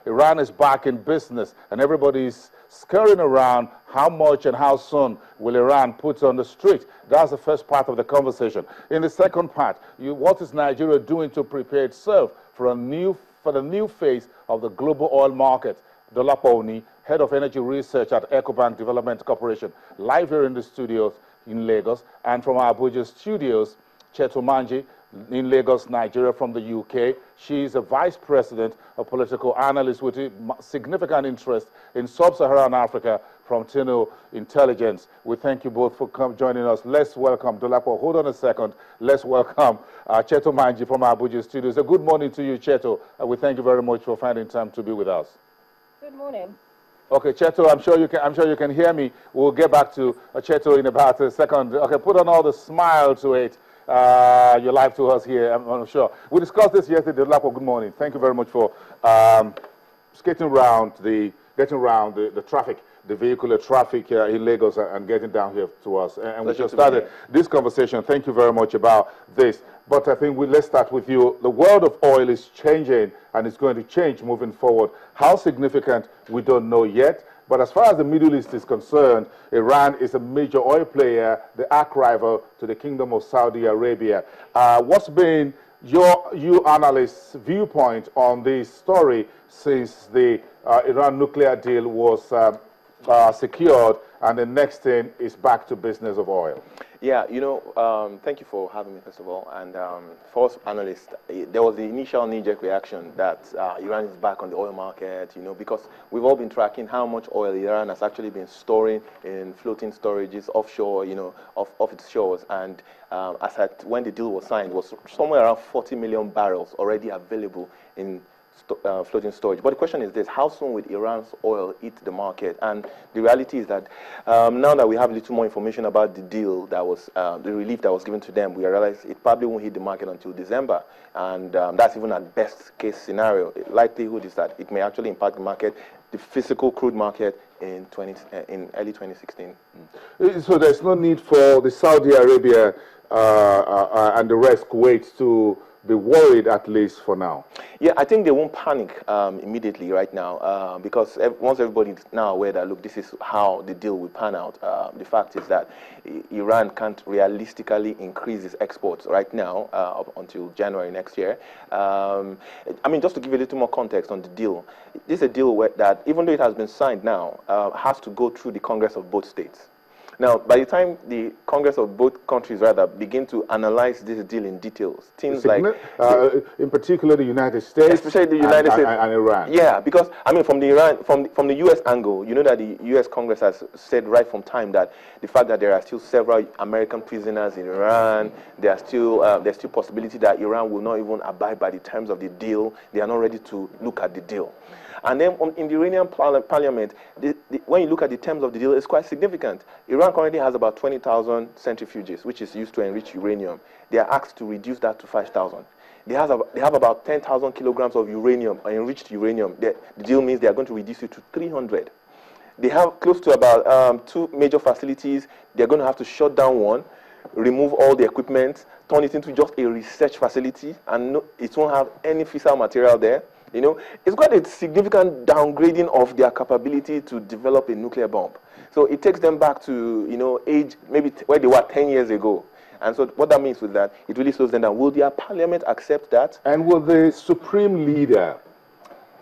Iran is back in business, and everybody's scurrying around how much and how soon will Iran put on the street. That's the first part of the conversation. In the second part, what is Nigeria doing to prepare itself for the new phase of the global oil market? Dolapo Oni, Head of Energy Research at EcoBank Development Corporation, live here in the studios in Lagos, and from our Abuja studios, Cheto Manji, in Lagos, Nigeria, from the UK. She is a vice president, a political analyst with significant interest in Sub-Saharan Africa from Tino Intelligence. We thank you both for joining us. Let's welcome Dolapo. Hold on a second. Let's welcome Cheto Manji from our Abuja studios. A good morning to you, Cheto. We thank you very much for finding time to be with us. Good morning. Okay, Cheto, I'm sure you can hear me. We'll get back to Cheto in about a second. Okay, put on all the smile to it. You're live to us here, I'm sure. We discussed this yesterday. Dolapo, good morning. Thank you very much for getting around the traffic, the vehicular traffic in Lagos and getting down here to us. And we just started this conversation. Thank you very much about this. But I think let's start with you. The world of oil is changing, and it's going to change moving forward. How significant, we don't know yet. But as far as the Middle East is concerned, Iran is a major oil player, the arch rival to the Kingdom of Saudi Arabia. What's been you analyst's viewpoint on this story since the Iran nuclear deal was secured, and the next thing is back to business of oil? Yeah, thank you for having me, first of all. And for us analysts, there was the initial knee-jerk reaction that Iran is back on the oil market, because we've all been tracking how much oil Iran has actually been storing in floating storages offshore, off its shores. And when the deal was signed, it was somewhere around 40 million barrels already available in floating storage. But the question is this: how soon will Iran's oil hit the market? And the reality is that now that we have a little more information about the deal that was, the relief that was given to them, we realize it probably won't hit the market until December. And that's even at best case scenario. The likelihood is that it may actually impact the market, the physical crude market, in early 2016. So there's no need for the Saudi Arabia and the rest, Kuwait, to be worried, at least for now? Yeah, I think they won't panic immediately right now because once everybody is now aware that, look, this is how the deal will pan out. The fact is that Iran can't realistically increase its exports right now up until January next year. I mean, just to give you a little more context on the deal, this is a deal that, even though it has been signed now, has to go through the Congress of both states. Now, by the time the Congress of both countries, rather, begin to analyze this deal in details, things like... in particular, the United States, especially the United States and Iran. Yeah, because, I mean, from the U.S. angle, you know that the U.S. Congress has said right from time that the fact that there are still several American prisoners in Iran, there's still possibility that Iran will not even abide by the terms of the deal. They are not ready to look at the deal. And then in the Iranian parliament, when you look at the terms of the deal, it's quite significant. Iran currently has about 20,000 centrifuges, which is used to enrich uranium. They are asked to reduce that to 5,000. They have about 10,000 kilograms of uranium, enriched uranium. The deal means they are going to reduce it to 300. They have close to about 2 major facilities. They're going to have to shut down one, remove all the equipment, turn it into just a research facility, and it won't have any fissile material there. It's quite a significant downgrading of their capability to develop a nuclear bomb. So it takes them back to, age, maybe where they were 10 years ago. And so what that means with that, it really slows them down. Will their parliament accept that? And will the supreme leader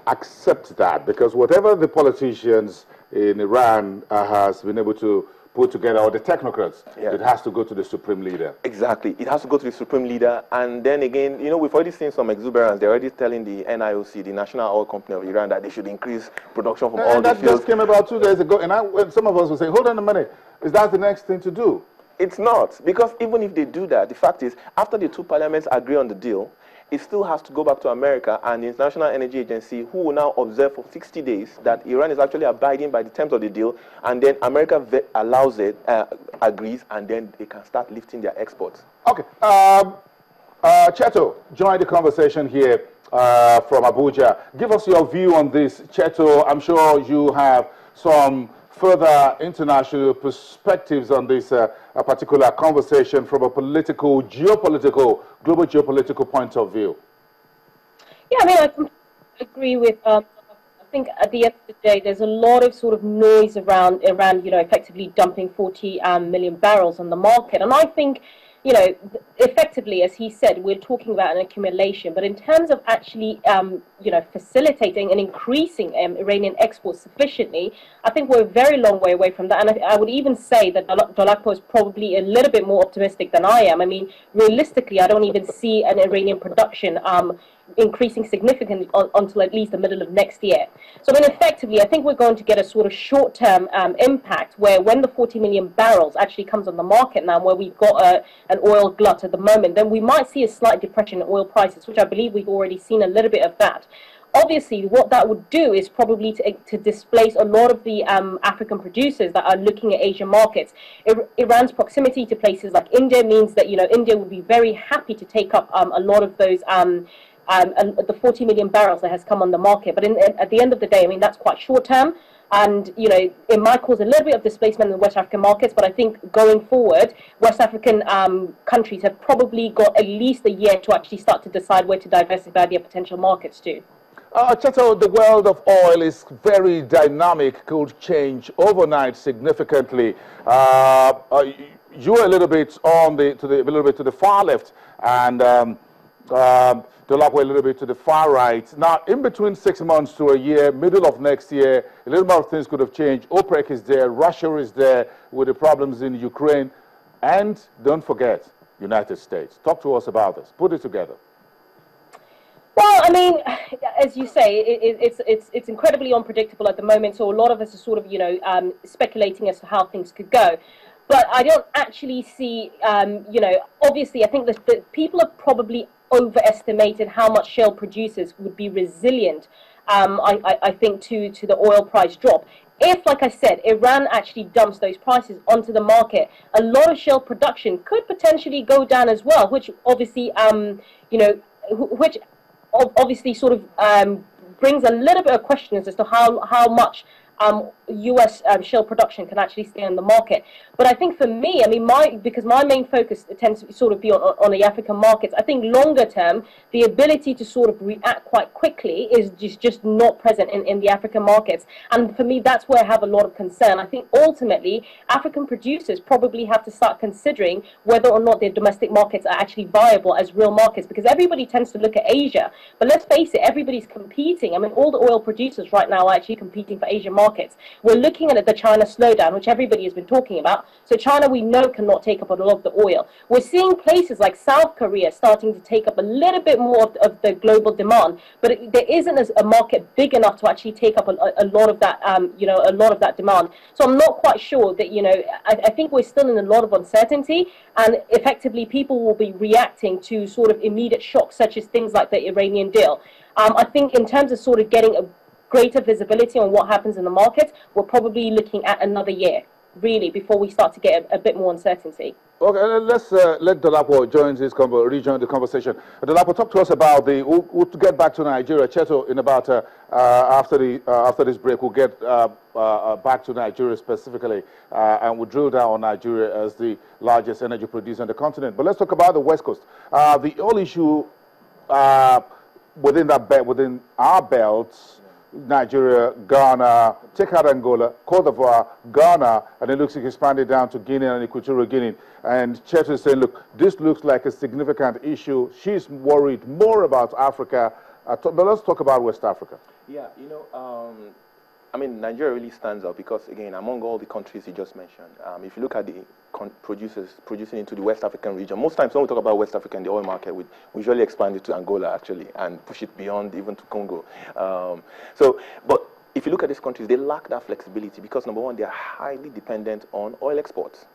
accept that? Because whatever the politicians in Iran has been able to put together, or the technocrats, yeah, it has to go to the supreme leader. Exactly. It has to go to the supreme leader. And then again, we've already seen some exuberance. They're already telling the NIOC, the National Oil Company of Iran, that they should increase production from all the fields. And that just came about 2 days ago. And some of us will say, hold on a minute, is that the next thing to do? It's not. Because even if they do that, the fact is, after the two parliaments agree on the deal, it still has to go back to America and the International Energy Agency, who will now observe for 60 days that Iran is actually abiding by the terms of the deal, and then America allows it, agrees, and then they can start lifting their exports. Okay. Cheto, join the conversation here from Abuja. Give us your view on this. Cheto, I'm sure you have some further international perspectives on this particular conversation from a global geopolitical point of view. Yeah, I mean, I completely agree with think at the end of the day, there's a lot of sort of noise around Iran, effectively dumping 40 million barrels on the market. And I think, effectively, as he said, we're talking about an accumulation. But in terms of actually, facilitating and increasing Iranian exports sufficiently, I think we're a very long way away from that. And I would even say that Dolapo is probably a little bit more optimistic than I am. I mean, realistically, I don't even see an Iranian production increasing significantly until at least the middle of next year. So, I mean, effectively, I think we're going to get a sort of short-term impact where when the 40 million barrels actually comes on the market now, where we've got an oil glut at the moment, then we might see a slight depression in oil prices, which I believe we've already seen a little bit of that. Obviously, what that would do is probably to displace a lot of the African producers that are looking at Asian markets. Iran's proximity to places like India means that, India would be very happy to take up a lot of those the 40 million barrels that has come on the market. But at the end of the day, I mean, that's quite short term. And, it might cause a little bit of displacement in the West African markets. But I think going forward, West African countries have probably got at least a year to actually start to decide where to diversify their potential markets to. Cheto, the world of oil is very dynamic, could change overnight significantly. You were a little bit to the far left, and Dolapo a little bit to the far right. Now, in between 6 months to a year, middle of next year, a little more things could have changed. OPEC is there, Russia is there with the problems in Ukraine, and don't forget, United States. Talk to us about this. Put it together. Well, I mean, as you say, it's incredibly unpredictable at the moment. So a lot of us are sort of, speculating as to how things could go. But I don't actually see, obviously, I think that people have probably overestimated how much shale producers would be resilient, I think, to the oil price drop. If, like I said, Iran actually dumps those prices onto the market, a lot of shale production could potentially go down as well, which obviously, which obviously sort of brings a little bit of questions as to how much U.S. shale production can actually stay on the market. But I think for me, I mean, because my main focus tends to sort of be on the African markets, I think longer term, the ability to sort of react quite quickly is just not present in the African markets. And for me, that's where I have a lot of concern. I think ultimately, African producers probably have to start considering whether or not their domestic markets are actually viable as real markets, because everybody tends to look at Asia. But let's face it, everybody's competing. I mean, all the oil producers right now are actually competing for Asian markets. We're looking at the China slowdown, which everybody has been talking about. So China, we know, cannot take up a lot of the oil. We're seeing places like South Korea starting to take up a little bit more of the global demand, but there isn't a market big enough to actually take up a lot of that, a lot of that demand. So I'm not quite sure that, I think we're still in a lot of uncertainty, and effectively people will be reacting to sort of immediate shocks, such as things like the Iranian deal. I think in terms of sort of getting a greater visibility on what happens in the market, we're probably looking at another year, really, before we start to get a bit more uncertainty. Okay, let's let Dolapo rejoin the conversation. Dolapo, talk to us about we'll get back to Nigeria. Cheto, in about after this break, we'll get back to Nigeria specifically, and we'll drill down on Nigeria as the largest energy producer on the continent. But let's talk about the West Coast. The oil issue within our belts. Nigeria, Ghana, take out Angola, Cote d'Ivoire, Ghana, and it looks like expanded down to Guinea and Equatorial Guinea. And Cheto is saying, look, this looks like a significant issue. She's worried more about Africa. But let's talk about West Africa. Yeah, I mean, Nigeria really stands out because, again, among all the countries you just mentioned, if you look at the producers producing into the West African region, most times when we talk about West Africa and the oil market, we usually expand it to Angola, actually, and push it beyond even to Congo. But if you look at these countries, they lack that flexibility because, number one, they are highly dependent on oil exports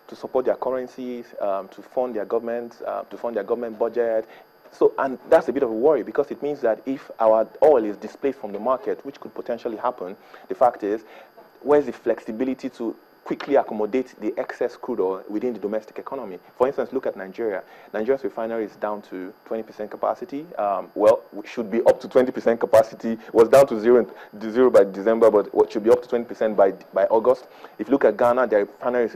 to support their currencies, to fund their governments, to fund their government budget. So, and that's a bit of a worry because it means that if our oil is displaced from the market, which could potentially happen, the fact is, where's the flexibility to quickly accommodate the excess crude oil within the domestic economy. For instance, look at Nigeria. Nigeria's refinery is down to 20% capacity. Well, should be up to 20% capacity. It was down to zero by December, but what should be up to 20% by August. If you look at Ghana, their refinery is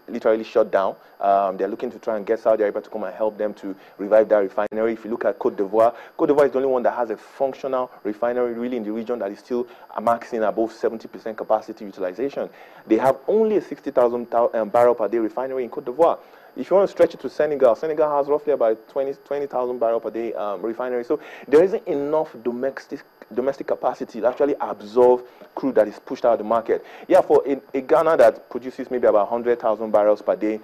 literally shut down. They're looking to try and get Saudi Arabia to come and help them to revive that refinery. If you look at Cote d'Ivoire is the only one that has a functional refinery really in the region that is still maxing above 70% capacity utilization. They have only a 60,000 barrel per day refinery in Cote d'Ivoire. If you want to stretch it to Senegal, Senegal has roughly about 20,000 barrel per day refinery. So there isn't enough domestic capacity to actually absorb crude that is pushed out of the market. Yeah, for a Ghana that produces maybe about 100,000 barrels per day,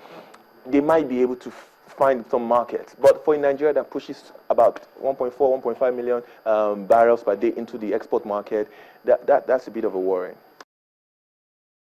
they might be able to find some markets. But for Nigeria that pushes about 1.4, 1.5 million barrels per day into the export market, that's a bit of a worry.